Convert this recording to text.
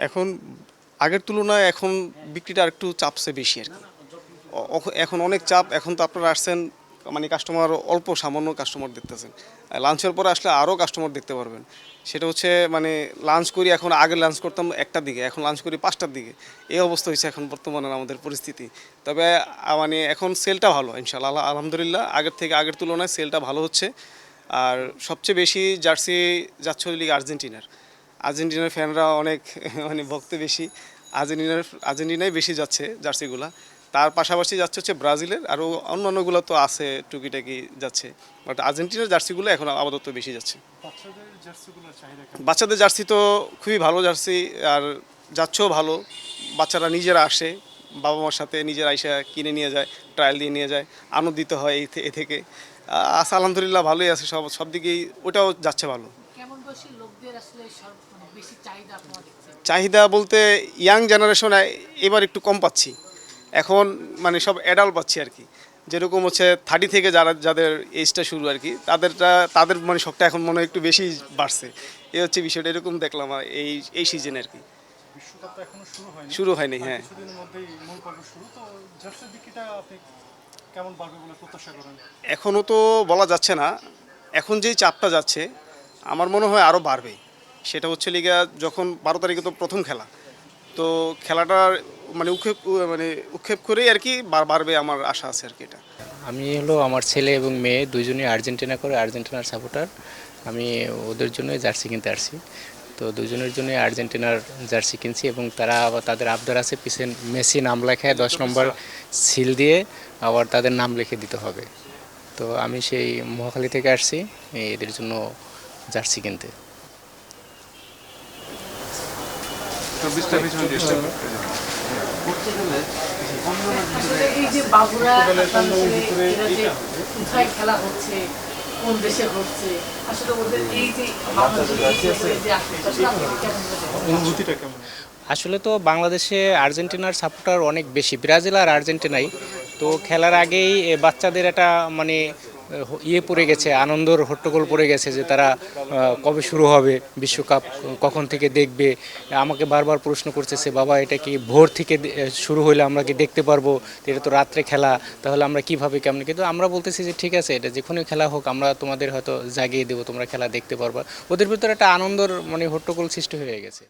এখন আগের তুলনায় এখন বিক্রিটা আরেকটু চাপছে বেশি আরকি। এখন অনেক চাপ। এখন তো আপনারা আসছেন মানে কাস্টমার অল্প সামান্য কাস্টমার দেখতেছেন। লাঞ্চের পরে আসলে আরও কাস্টমার দেখতে পারবেন। সেটা হচ্ছে মানে লাঞ্চ করি এখন আগে লাঞ্চ করতাম ১টার দিকে, এখন লাঞ্চ করি ৫টার দিকে। এই অবস্থা হয়েছে এখন বর্তমানে আমাদের পরিস্থিতি। তবে মানে এখন সেলটা ভালো ইনশাআল্লাহ আলহামদুলিল্লাহ আগের থেকে আগের তুলনায় সেলটা ভালো হচ্ছে। আর সবচেয়ে বেশি জার্সি যাচ্ছে হলো লিগ আর্জেন্টিনার। আর্জেন্টিনার ফ্যানরা অনেক মানে ভক্ত বেশি। আর্জেন্টিনায় বেশি যাচ্ছে জার্সিগুলা। তার পাশাপাশি যাচ্ছে হচ্ছে ব্রাজিলের, আরও অন্যান্যগুলো তো আছে টুকিটাকি যাচ্ছে, বাট আর্জেন্টিনার জার্সিগুলো এখন আপাতত বেশি যাচ্ছে। বাচ্চাদের জার্সি তো খুবই ভালো জার্সি, আর যাচ্ছেও ভালো। বাচ্চারা নিজেরা আসে, বাবা মার সাথে নিজেরা আইসা কিনে নিয়ে যায়, ট্রায়াল দিয়ে নিয়ে যায়, আনন্দিত হয় এ থেকে। আস আলহামদুলিল্লাহ ভালোই আছে, সব দিকেই ওটাও যাচ্ছে ভালো। চাহিদা বলতে ইয়াং জেনারেশন এবার একটু কম পাচ্ছি এখন, মানে সব অ্যাডাল্ট পাচ্ছি আর কি। যেরকম হচ্ছে 30 থেকে যাদের এজটা শুরু আর কি, তাদের মানে শখটা এখন মনে হয় একটু বেশি বাড়ছে। এই হচ্ছে বিষয়টা, এরকম দেখলাম এই সিজনে আর কি। শুরু হয়নি, হ্যাঁ। এখনও তো বলা যাচ্ছে না। এখন যেই চাপটা যাচ্ছে আমার মনে হয় আরও বাড়বে। সেটা হচ্ছে লিগা যখন 12 তারিখে তো প্রথম খেলা, তো খেলাটার মানে উৎক্ষেপ করেই আর কি বাড়বে আমার আশা আছে আর কি। এটা আমি হলো আমার ছেলে এবং মেয়ে দুইজনই আর্জেন্টিনা করে, আর্জেন্টিনার সাপোর্টার। আমি ওদের জন্যই জার্সি কিনতে আসছি। তো দুজনের জন্যই আর্জেন্টিনার জার্সি কিনছি এবং তারা আবার তাদের আবদার আছে পিছে মেসি নাম লেখায় 10 নম্বর সিল দিয়ে আবার তাদের নাম লিখে দিতে হবে। তো আমি সেই মহাখালী থেকে আসছি এদের জন্য জার্সি কিনতে। এই যে বাবুরা কোথায় খেলা হচ্ছে, কোন দেশে হচ্ছে, আসলে ওদের এই যে অনুভূতিটা কেমন? আসলে তো বাংলাদেশে আর্জেন্টিনার সাপোর্টার অনেক বেশি, ব্রাজিল আর আর্জেন্টিনাই। তো খেলার আগেই বাচ্চাদের একটা মানে ইয়ে পড়ে গেছে, আনন্দর হট্টগোল পড়ে গেছে যে তারা কবে শুরু হবে বিশ্বকাপ, কখন থেকে দেখবে। আমাকে বারবার প্রশ্ন করতেছে, বাবা এটা কি ভোর থেকে শুরু হলে আমরা কি দেখতে পারবো? এটা তো রাত্রে খেলা, তাহলে আমরা কীভাবে কেমন? কিন্তু আমরা বলতেছি যে ঠিক আছে, এটা যে কোনো খেলা হোক আমরা তোমাদের হয়তো জাগিয়ে দেবো, তোমরা খেলা দেখতে পারবা। ওদের ভিতরে একটা আনন্দর মানে হট্টগোল সৃষ্টি হয়ে গেছে।